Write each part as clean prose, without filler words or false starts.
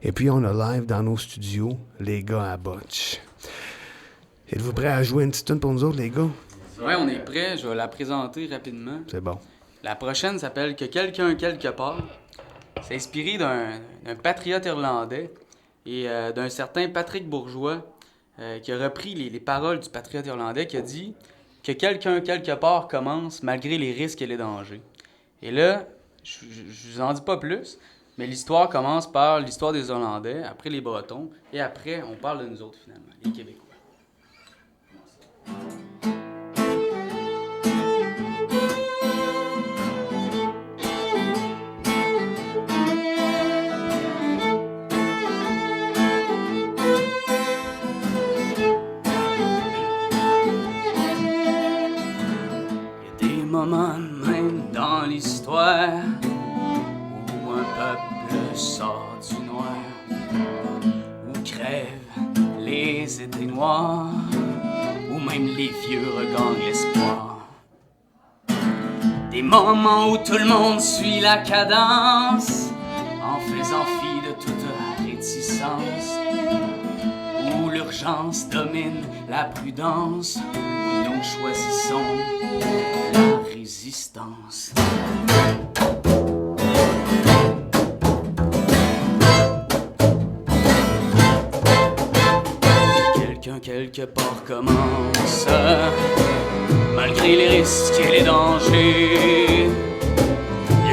Et puis, on a live dans nos studios, les gars à Botch. Êtes-vous prêts à jouer une petite tune pour nous autres, les gars? Ouais, on est prêts. Je vais la présenter rapidement. C'est bon. La prochaine s'appelle « Que quelqu'un quelque part ». C'est inspiré d'un patriote irlandais et d'un certain Patrick Bourgeois qui a repris les paroles du patriote irlandais qui a dit « Que quelqu'un quelque part commence malgré les risques et les dangers ». Et là, je vous en dis pas plus, mais l'histoire commence par l'histoire des Hollandais, après les Bretons, et après, on parle de nous autres finalement, les Québécois. Moment même dans l'histoire où un peuple sort du noir, où crèvent les étés noirs, où même les vieux regagnent l'espoir. Des moments où tout le monde suit la cadence en faisant fi de toute réticence, où l'urgence domine la prudence, où nous choisissons la résistance. Quelqu'un quelque part commence, malgré les risques et les dangers,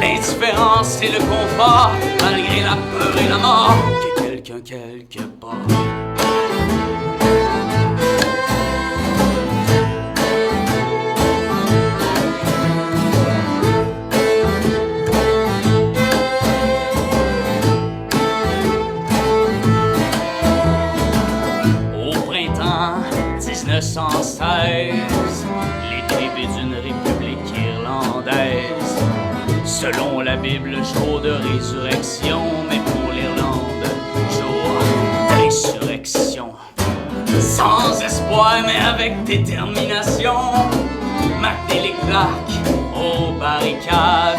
l'indifférence et le confort, malgré la peur et la mort, que quelqu'un quelque part. Les débuts d'une république irlandaise. Selon la Bible, jour de résurrection, mais pour l'Irlande, jour de résurrection. Sans espoir, mais avec détermination, maintenez les plaques aux barricades.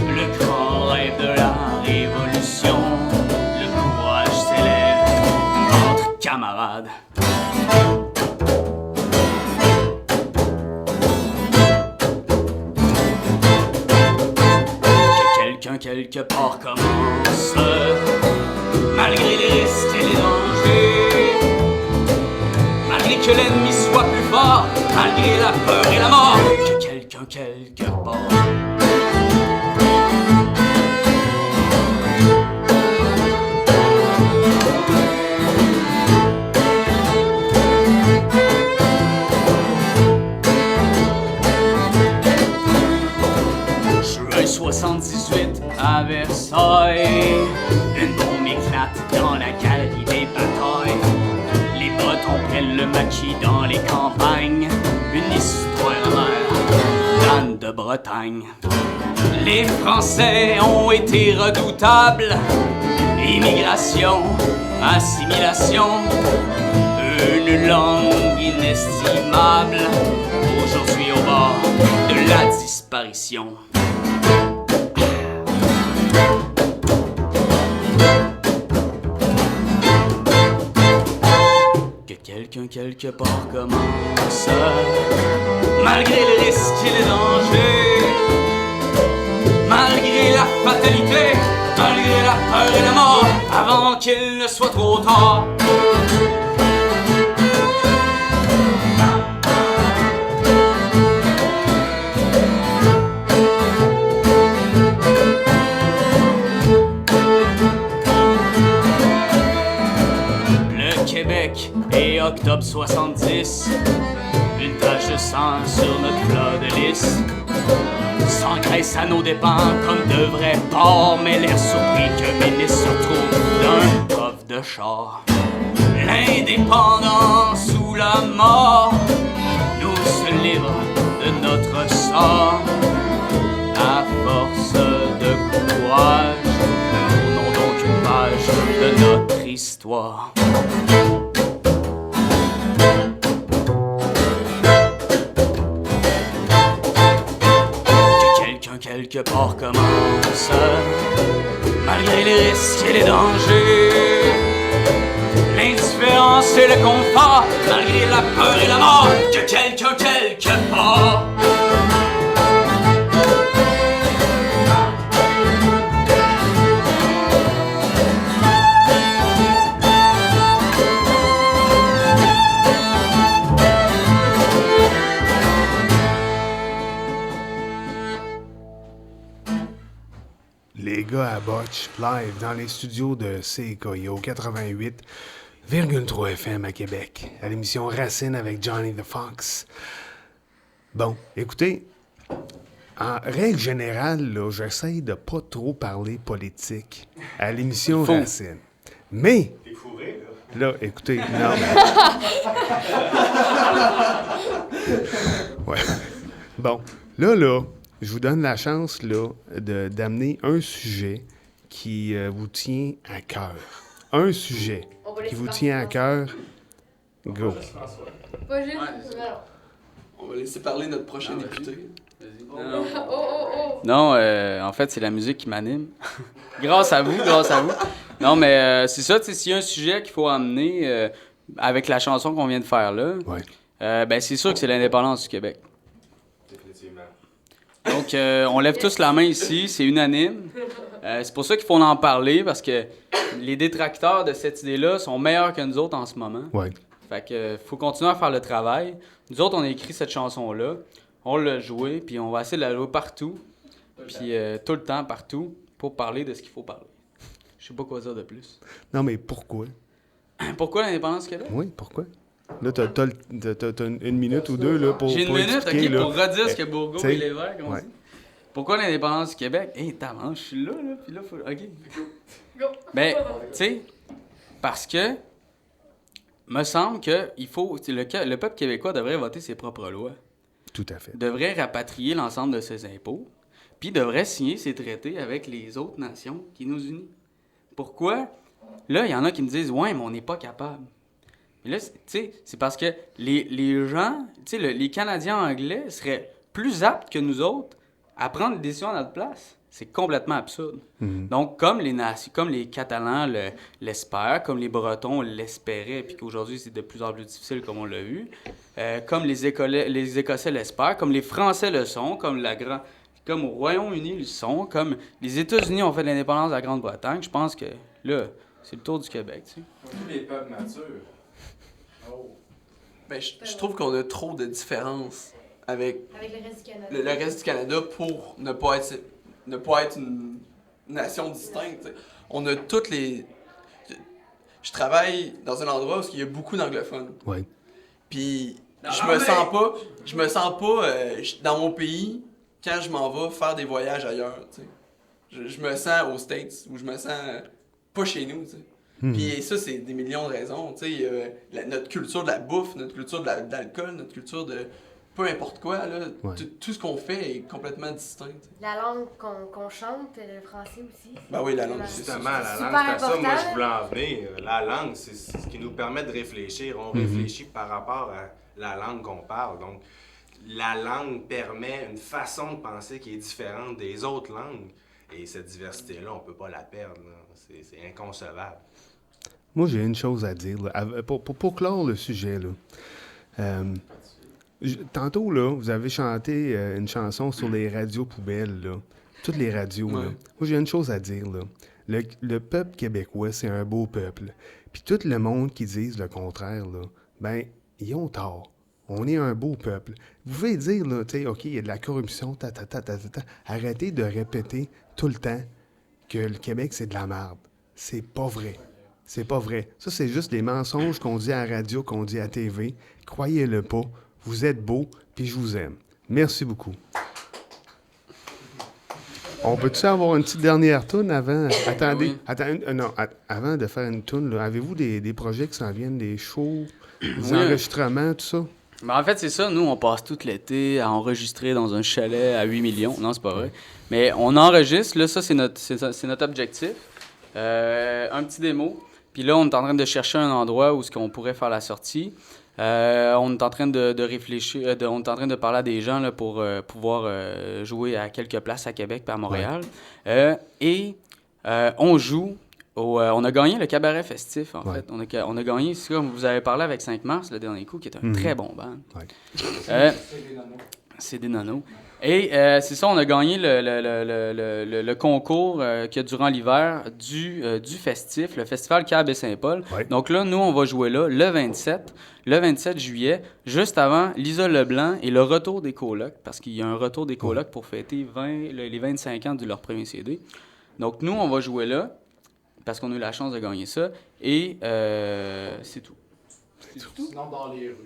Le grand rêve de la révolution, le courage s'élève entre camarades. Quelque part commence, malgré les risques et les dangers, malgré que l'ennemi soit plus fort, malgré la peur et la mort, que quelqu'un quelque part. Juin 78 à Versailles, une bombe éclate dans la galerie des batailles. Les Bretons prennent le maquis dans les campagnes, une histoire amère, d'Anne de Bretagne. Les Français ont été redoutables, immigration, assimilation, une langue inestimable, aujourd'hui au bord de la disparition. Quelqu'un quelque part commence, malgré les risques et les dangers, malgré la fatalité, malgré la peur et la mort, avant qu'il ne soit trop tard. Et octobre 70, une tache de sang sur notre plat de lys. S'engraisse à nos dépens comme de vrais porcs, mais l'air surpris que Ménis se retrouve d'un prof de char. L'indépendance ou la mort nous se livre de notre sort. À force de courage, tournons donc une page de notre histoire. Quelque part commence, malgré les risques et les dangers, c'est le confort, malgré la peur et la mort, que quelqu'un quelque part. Les gars à Botch, live dans les studios de CKIO 88,3 FM à Québec, à l'émission Racine avec Johnny the Fox. Bon, écoutez, en règle générale, là, j'essaye de pas trop parler politique à l'émission Racine. Mais, T'es fourré, là, écoutez, non, mais... Ouais. Bon, là, je vous donne la chance, là, d'amener un sujet qui vous tient à cœur. Un sujet qui vous tient à cœur. Go. Pas juste. On va laisser parler notre prochain député. Non, en fait, c'est la musique qui m'anime. grâce à vous. Non, mais c'est ça, tu sais, s'il y a un sujet qu'il faut amener avec la chanson qu'on vient de faire là, Ouais. ben c'est sûr que c'est l'indépendance du Québec. définitivement. Donc, on lève tous la main ici, c'est unanime. C'est pour ça qu'il faut en parler, parce que les détracteurs de cette idée-là sont meilleurs que nous autres en ce moment. Ouais. Fait que faut continuer à faire le travail. Nous autres, on a écrit cette chanson-là, on l'a jouée, puis on va essayer de la jouer partout, puis tout le temps, partout, pour parler de ce qu'il faut parler. Je sais pas quoi dire de plus. Non, mais pourquoi? Pourquoi l'indépendance du Québec? Oui, pourquoi? Là, t'as une minute ou deux là, pour J'ai une minute, expliquer, ok, là. pour redire ce que Bourgault t'sais, et Lévesque ont ouais. dit. Pourquoi l'indépendance du Québec? Hé, t'as je suis là, puis là, faut... OK. Ben, tu sais, parce que, me semble que il faut... Le peuple québécois devrait voter ses propres lois. Tout à fait. Devrait rapatrier l'ensemble de ses impôts, puis devrait signer ses traités avec les autres nations qui nous unissent. Pourquoi? Là, il y en a qui me disent « Ouais, mais on n'est pas capable. » Mais là, tu sais, c'est parce que les gens, tu sais, les Canadiens anglais seraient plus aptes que nous autres à prendre des décisions à notre place. C'est complètement absurde. Donc, comme les Catalans l'espèrent, comme les Bretons l'espéraient, puis qu'aujourd'hui, c'est de plus en plus difficile, comme on l'a vu, comme les Écossais l'espèrent, comme les Français le sont, comme au Royaume-Uni le sont, comme les États-Unis ont fait l'indépendance de la Grande-Bretagne, je pense que, là, c'est le tour du Québec, tu sais. Tous les peuples matures. Oh. Ben, je trouve qu'on a trop de différences avec Avec le reste du Canada. le reste du Canada pour ne pas être une nation distincte. T'sais. On a toutes les... Je travaille dans un endroit où il y a beaucoup d'anglophones. Oui. Puis je me sens pas dans mon pays quand je m'en vais faire des voyages ailleurs. T'sais. Je me sens aux States où je me sens pas chez nous. T'sais. Puis ça, c'est des millions de raisons. Notre culture de la bouffe, notre culture de l'alcool, notre culture de peu importe quoi, là, Ouais. tout ce qu'on fait est complètement distinct. La langue qu'on chante, le français aussi. Ben oui, la langue, c'est Justement, la super langue, c'est à ça, moi, important. je voulais en venir. La langue, c'est ce qui nous permet de réfléchir. On réfléchit par rapport à la langue qu'on parle. Donc, la langue permet une façon de penser qui est différente des autres langues. Et cette diversité-là, on peut pas la perdre. Là. C'est inconcevable. Moi, j'ai une chose à dire. Là. Pour clore le sujet, là. Tantôt, là, vous avez chanté une chanson sur les radios poubelles, là. Toutes les radios, Ouais. là. Moi, j'ai une chose à dire, là. Le peuple québécois, c'est un beau peuple. Puis tout le monde qui dise le contraire, là, ben, ils ont tort. On est un beau peuple. Vous pouvez dire, là, tu sais, OK, il y a de la corruption, Arrêtez de répéter tout le temps que le Québec, c'est de la merde. C'est pas vrai. C'est pas vrai. Ça, c'est juste des mensonges qu'on dit à la radio, qu'on dit à la TV. Croyez-le pas. Vous êtes beau, puis je vous aime. Merci beaucoup. On peut-tu avoir une petite dernière toune avant? Attendez, avant de faire une toune, là, avez-vous des projets qui s'en viennent, des shows, des enregistrements, tout ça? Ben en fait, c'est ça. Nous, on passe tout l'été à enregistrer dans un chalet à 8 millions. Non, c'est pas vrai. Mais on enregistre. Là, ça, c'est notre objectif. Un petit démo. Puis là, on est en train de chercher un endroit où on pourrait faire la sortie. On est en train de réfléchir, on est en train de parler à des gens là, pour pouvoir jouer à quelques places à Québec et à Montréal. Et on joue On a gagné le cabaret festif, en Ouais. fait. On a gagné, c'est comme vous avez parlé avec 5 mars, le dernier coup, qui est un très bon band. Ouais. C'est des nanos. Et c'est ça, on a gagné le concours qu'il y a durant l'hiver du festif, le festival Cab et Saint-Paul. Ouais. Donc là, nous, on va jouer là le 27 juillet, juste avant Lisa Leblanc et le retour des colocs, parce qu'il y a un retour des colocs pour fêter les 25 ans de leur premier CD. Donc nous, on va jouer là, parce qu'on a eu la chance de gagner ça, et c'est tout. Sinon, dans les rues.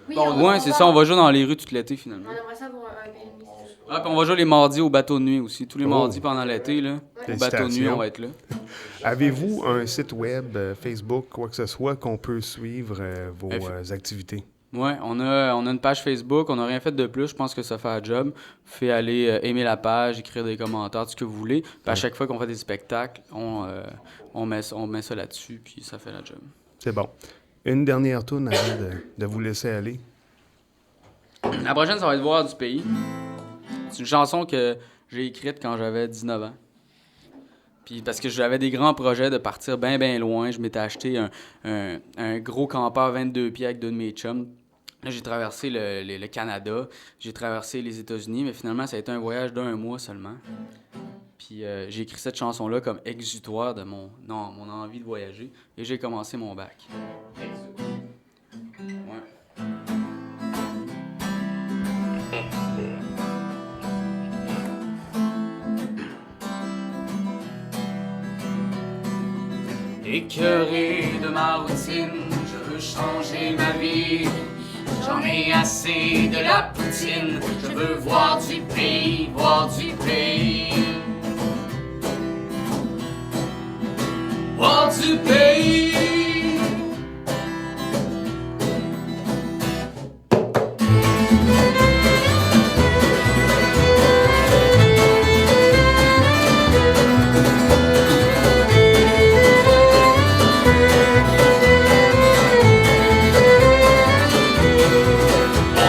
Oui, Ouais, c'est ça, on va jouer dans les rues tout l'été, finalement. On aimerait ça pour un BNB. Ah, puis on va jouer les mardis au bateau de nuit aussi. Tous les Oh. mardis pendant l'été, là. Au bateau de nuit, on va être là. Avez-vous un site web, Facebook, quoi que ce soit, qu'on peut suivre vos activités? Ouais, on a une page Facebook, on n'a rien fait de plus, je pense que ça fait un job. Vous pouvez aller aimer la page, écrire des commentaires, tout ce que vous voulez. Puis à chaque fois qu'on fait des spectacles, on met ça là-dessus, puis ça fait la job. C'est bon. Une dernière tourne avant de vous laisser aller. La prochaine, ça va être Voir du pays. C'est une chanson que j'ai écrite quand j'avais 19 ans. Puis parce que j'avais des grands projets de partir bien, bien loin. Je m'étais acheté un gros campeur 22 pieds avec deux de mes chums. Là, j'ai traversé le Canada, j'ai traversé les États-Unis, mais finalement, ça a été un voyage d'1 mois seulement. Puis j'ai écrit cette chanson-là comme exutoire de mon envie de voyager. Et j'ai commencé mon bac. Ouais. Écœuré de ma routine, je veux changer ma vie. J'en ai assez de la poutine, je veux voir du pays, voir du pays. Voir du pays.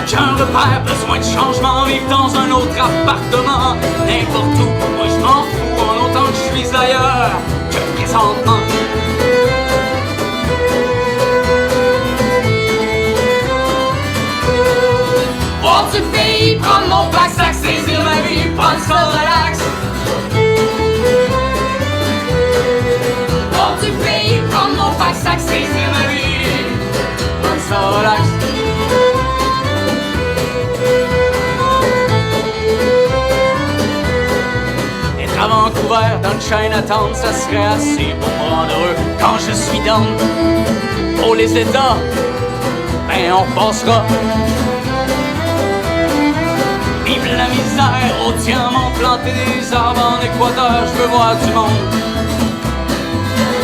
Aucun repère, besoin de changement, vivre dans un autre appartement. N'importe où, moi je m'en fous, en autant que je suis ailleurs que présentement. Voir du pays, prendre mon pack-sac, saisir ma vie, prendre ça relax. Voir du pays, prendre mon pack-sac, saisir ma vie, prendre ça relax. Être à Vancouver, dans le Chinatown, ça serait assez pour me rendre heureux. Quand je suis down pour les États, ben on passera. Vive la misère, au diamant, planter des arbres en Équateur, je veux voir du monde.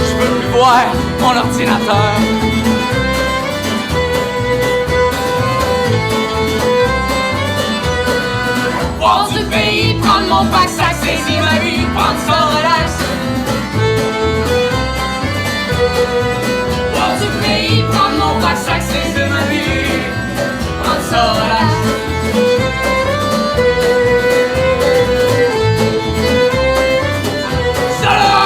Je veux plus voir mon ordinateur. Voir du pays, prendre mon pack-sac, saisir ma vie, prendre ça relax. Voir du pays, prendre mon pack-sac, saisir ma vie, prendre ça relax. Salut!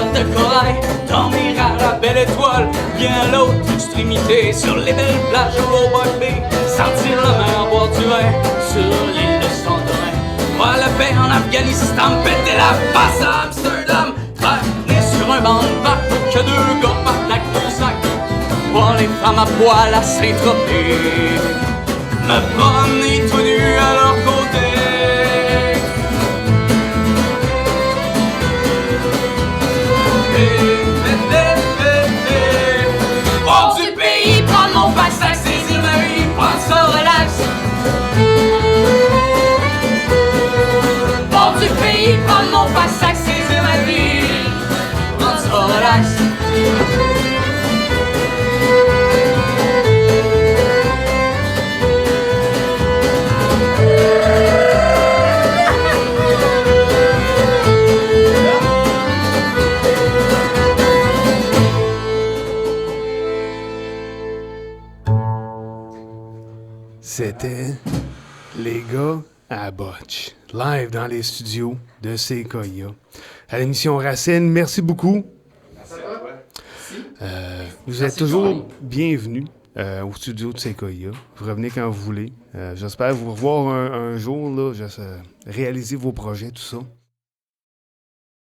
De corail, dormir à la belle étoile, bien à l'autre extrémité, sur les belles plages au bord de baie, sentir la mer, boire du vin, sur l'île de Santorin, voir la paix en Afghanistan, péter la face à Amsterdam, traîner sur un banc de bac, que deux gars partent avec ton sac, voir les femmes à poil à Saint-Tropez, me promener tout nu à leur côté. Voir du pays, prendre mon pack-sac, saisir ma vie, prendre ça relax. Voir du pays, prendre mon pack-sac, saisir ma vie, prendre ça relax. C'était les gars à Botch, live dans les studios de Sequoia. À l'émission Racine, merci beaucoup. Merci à toi. Vous êtes toujours bienvenus au studio de Sequoia. Vous revenez quand vous voulez. J'espère vous revoir un jour, là, réaliser vos projets, tout ça.